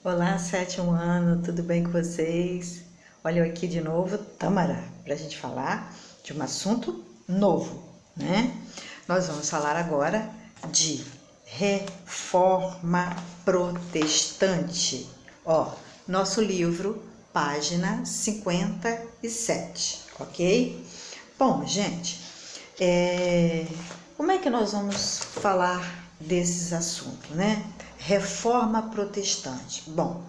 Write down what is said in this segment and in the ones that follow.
Olá, sétimo ano, tudo bem com vocês? Olha eu aqui de novo, Tâmara, para a gente falar de um assunto novo, né? Nós vamos falar agora de reforma protestante. Ó, nosso livro, página 57, ok? Bom, gente, como é que nós vamos falar desses assuntos, né? Reforma protestante. Bom,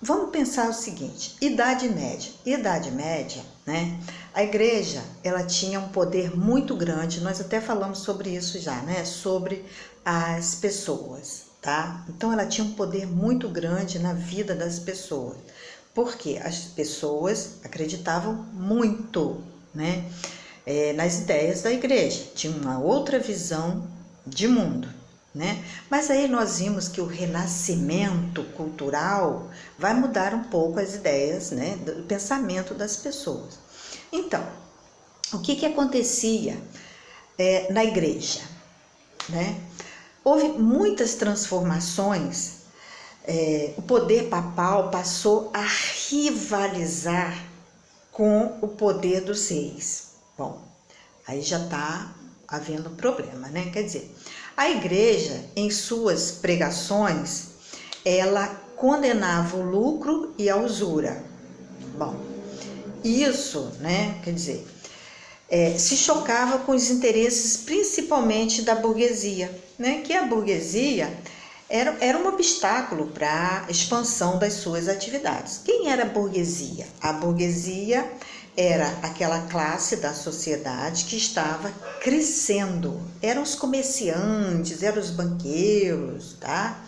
vamos pensar o seguinte: Idade Média. Idade Média, né? A igreja, ela tinha um poder muito grande. Nós até falamos sobre isso já, né? Sobre as pessoas, tá? Então ela tinha um poder muito grande na vida das pessoas. Porque as pessoas acreditavam muito, né? Nas ideias da igreja. Tinha uma outra visão de mundo, né? Mas aí nós vimos que o renascimento cultural vai mudar um pouco as ideias, né, do pensamento das pessoas. Então, o que acontecia na igreja, né? Houve muitas transformações. O poder papal passou a rivalizar com o poder dos reis. Bom, aí já está havendo um problema, né? Quer dizer, a igreja, em suas pregações, ela condenava o lucro e a usura. Bom, isso, né? Quer dizer, se chocava com os interesses principalmente da burguesia, né? Que a burguesia era um obstáculo para a expansão das suas atividades. Quem era a burguesia? A burguesia era aquela classe da sociedade que estava crescendo. Eram os comerciantes, eram os banqueiros, tá?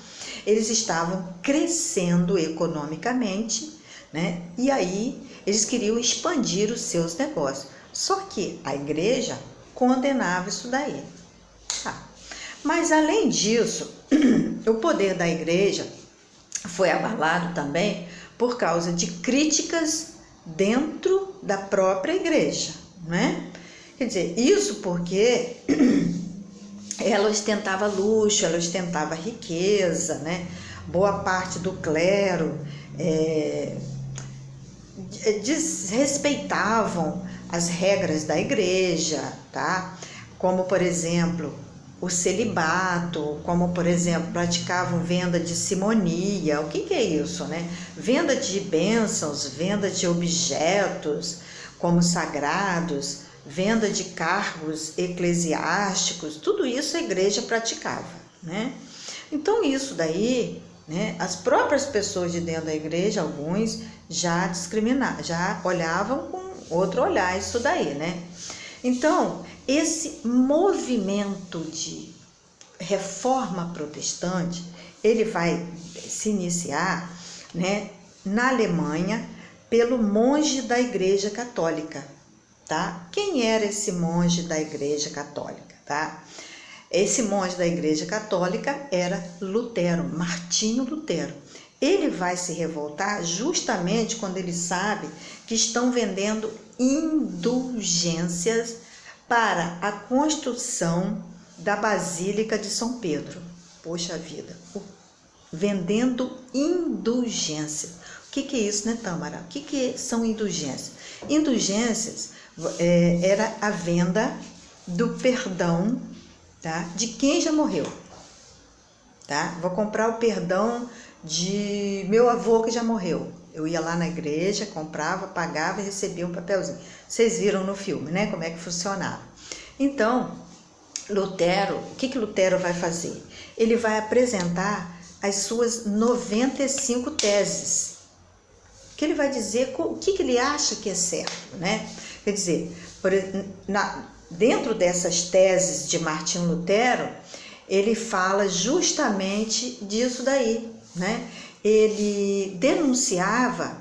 Eles estavam crescendo economicamente, né? E aí eles queriam expandir os seus negócios. Só que a igreja condenava isso daí. Tá? Mas além disso, o poder da igreja foi abalado também por causa de críticas dentro da própria igreja, né? Quer dizer, isso porque ela ostentava luxo, ela ostentava riqueza, né? Boa parte do clero desrespeitavam as regras da igreja, tá? Como, por exemplo, o celibato, como, por exemplo, praticavam venda de simonia. O que é isso, né? Venda de bênçãos, venda de objetos como sagrados, venda de cargos eclesiásticos, tudo isso a igreja praticava, né? Então isso daí, né, as próprias pessoas de dentro da igreja, alguns já discriminavam, já olhavam com outro olhar isso daí, né? Então, esse movimento de reforma protestante, ele vai se iniciar, né, na Alemanha pelo monge da Igreja Católica, tá? Quem era esse monge da Igreja Católica, tá? Esse monge da Igreja Católica era Lutero, Martinho Lutero. Ele vai se revoltar justamente quando ele sabe que estão vendendo indulgências para a construção da Basílica de São Pedro. Poxa vida, vendendo indulgências. O que é isso, né, Tâmara? O que são indulgências? Indulgências era a venda do perdão, tá, de quem já morreu. Tá? Vou comprar o perdão de meu avô que já morreu. Eu ia lá na igreja, comprava, pagava e recebia um papelzinho. Vocês viram no filme, né? Como é que funcionava. Então, Lutero, o que Lutero vai fazer? Ele vai apresentar as suas 95 teses. Que ele vai dizer o que ele acha que é certo, né? Quer dizer, dentro dessas teses de Martinho Lutero, ele fala justamente disso daí, né? Ele denunciava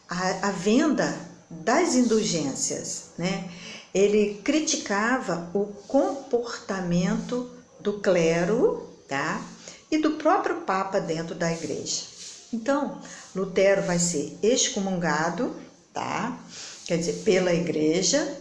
a venda das indulgências, né? Ele criticava o comportamento do clero, tá? E do próprio Papa dentro da igreja. Então, Lutero vai ser excomungado, tá? Quer dizer, pela igreja,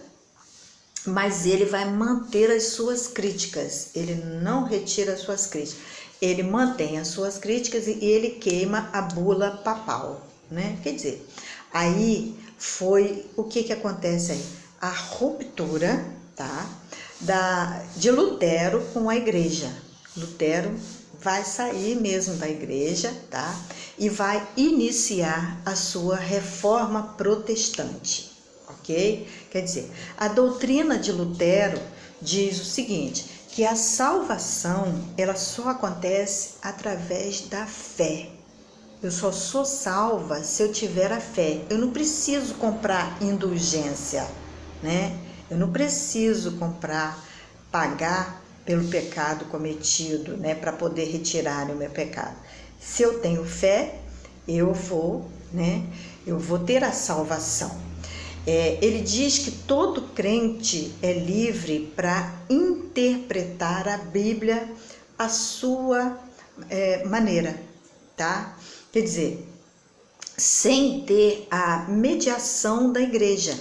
mas ele vai manter as suas críticas, ele não retira as suas críticas. ele mantém as suas críticas e ele queima a bula papal, né? Quer dizer, aí foi o que acontece aí? A ruptura, tá? De Lutero com a igreja. Lutero vai sair mesmo da igreja, tá? E vai iniciar a sua reforma protestante, ok? Quer dizer, a doutrina de Lutero diz o seguinte, que a salvação, ela só acontece através da fé. Eu só sou salva se eu tiver a fé. Eu não preciso comprar indulgência, né? Eu não preciso pagar pelo pecado cometido, né? Para poder retirar o meu pecado. Se eu tenho fé, eu vou, né? Eu vou ter a salvação. Ele diz que todo crente é livre para interpretar a Bíblia à sua maneira, tá? Quer dizer, sem ter a mediação da igreja.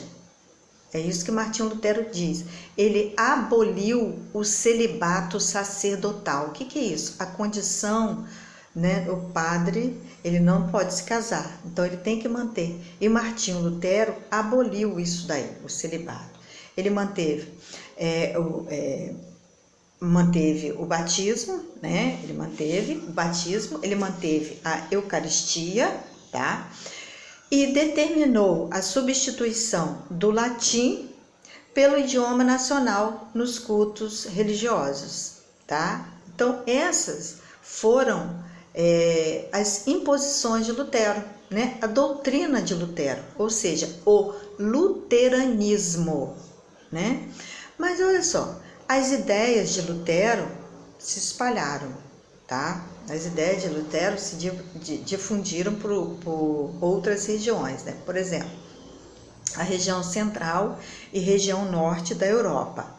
É isso que Martinho Lutero diz. Ele aboliu o celibato sacerdotal. O que é isso? A condição, né? O padre, ele não pode se casar, então ele tem que manter. E Martinho Lutero aboliu isso daí, o celibato. Ele manteve o batismo, né? Ele manteve o batismo, ele manteve a Eucaristia, tá? E determinou a substituição do latim pelo idioma nacional nos cultos religiosos, tá? Então essas foram as imposições de Lutero, né? A doutrina de Lutero, ou seja, o luteranismo, né? Mas olha só, as ideias de Lutero se espalharam, tá? As ideias de Lutero se difundiram por outras regiões, né? Por exemplo, a região central e região norte da Europa.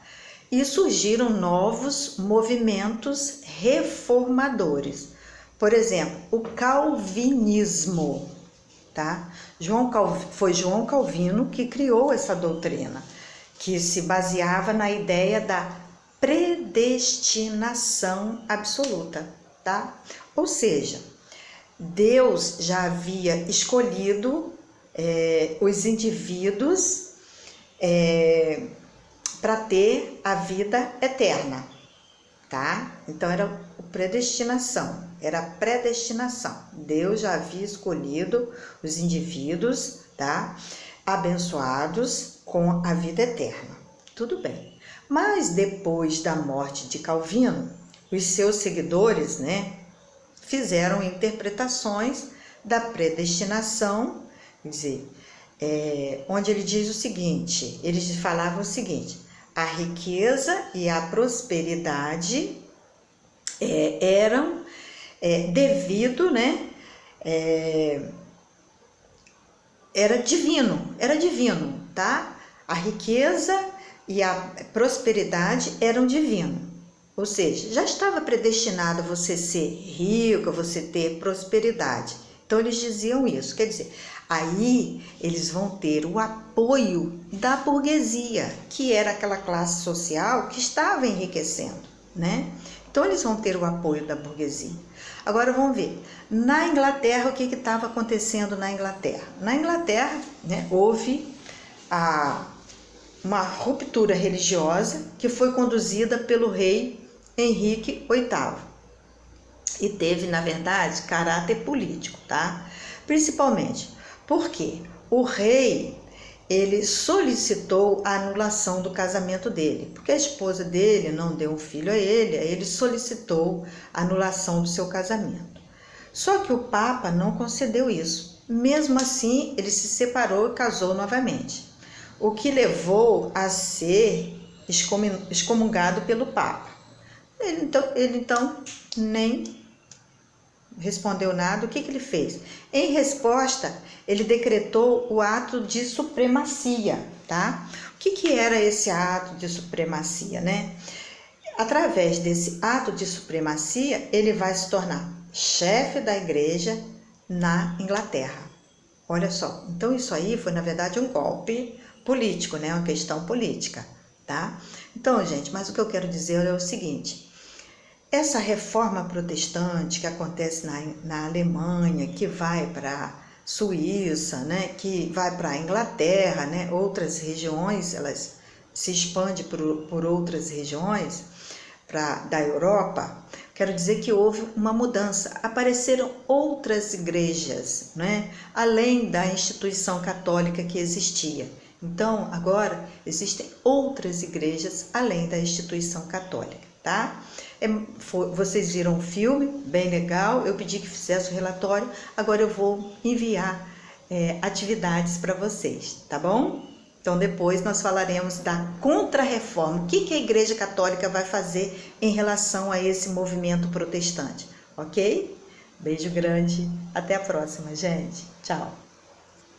E surgiram novos movimentos reformadores. Por exemplo, o calvinismo, tá? Foi João Calvino que criou essa doutrina, que se baseava na ideia da predestinação absoluta, tá? Ou seja, Deus já havia escolhido os indivíduos para ter a vida eterna, tá? Então era predestinação, era predestinação. Deus já havia escolhido os indivíduos, tá? Abençoados com a vida eterna. Tudo bem. Mas depois da morte de Calvino, os seus seguidores, né, fizeram interpretações da predestinação, quer dizer, onde ele diz o seguinte, eles falavam o seguinte: a riqueza e a prosperidade eram devido, né, era divino, tá? A riqueza e a prosperidade eram divinos, ou seja, já estava predestinado a você ser rico, a você ter prosperidade. Então eles diziam isso, quer dizer, aí eles vão ter o apoio da burguesia, que era aquela classe social que estava enriquecendo, né? Então eles vão ter o apoio da burguesia. Agora vamos ver, na Inglaterra, o que estava acontecendo na Inglaterra? Na Inglaterra, né, houve uma ruptura religiosa que foi conduzida pelo rei Henrique VIII e teve, na verdade, caráter político, tá? Principalmente porque o rei, ele solicitou a anulação do casamento dele, porque a esposa dele não deu um filho a ele, aí ele solicitou a anulação do seu casamento. Só que o Papa não concedeu isso. Mesmo assim, ele se separou e casou novamente, o que levou a ser excomungado pelo Papa. Ele então nem respondeu nada. O que ele fez? Em resposta, ele decretou o ato de supremacia, tá? O que era esse ato de supremacia, né? Através desse ato de supremacia, ele vai se tornar chefe da igreja na Inglaterra. Olha só, então isso aí foi, na verdade, um golpe político, né? Uma questão política, tá? Então, gente, mas o que eu quero dizer é o seguinte: Essa reforma protestante que acontece na Alemanha, que vai para Suíça, né, que vai para a Inglaterra, né, outras regiões, elas se expandem por outras regiões da Europa, quero dizer que houve uma mudança, apareceram outras igrejas, né, além da instituição católica que existia. Então, agora existem outras igrejas além da instituição católica, tá? Vocês viram o filme, bem legal, eu pedi que fizesse o relatório, agora eu vou enviar atividades para vocês, tá bom? Então depois nós falaremos da Contra-Reforma, o que a Igreja Católica vai fazer em relação a esse movimento protestante, ok? Beijo grande, até a próxima, gente, tchau!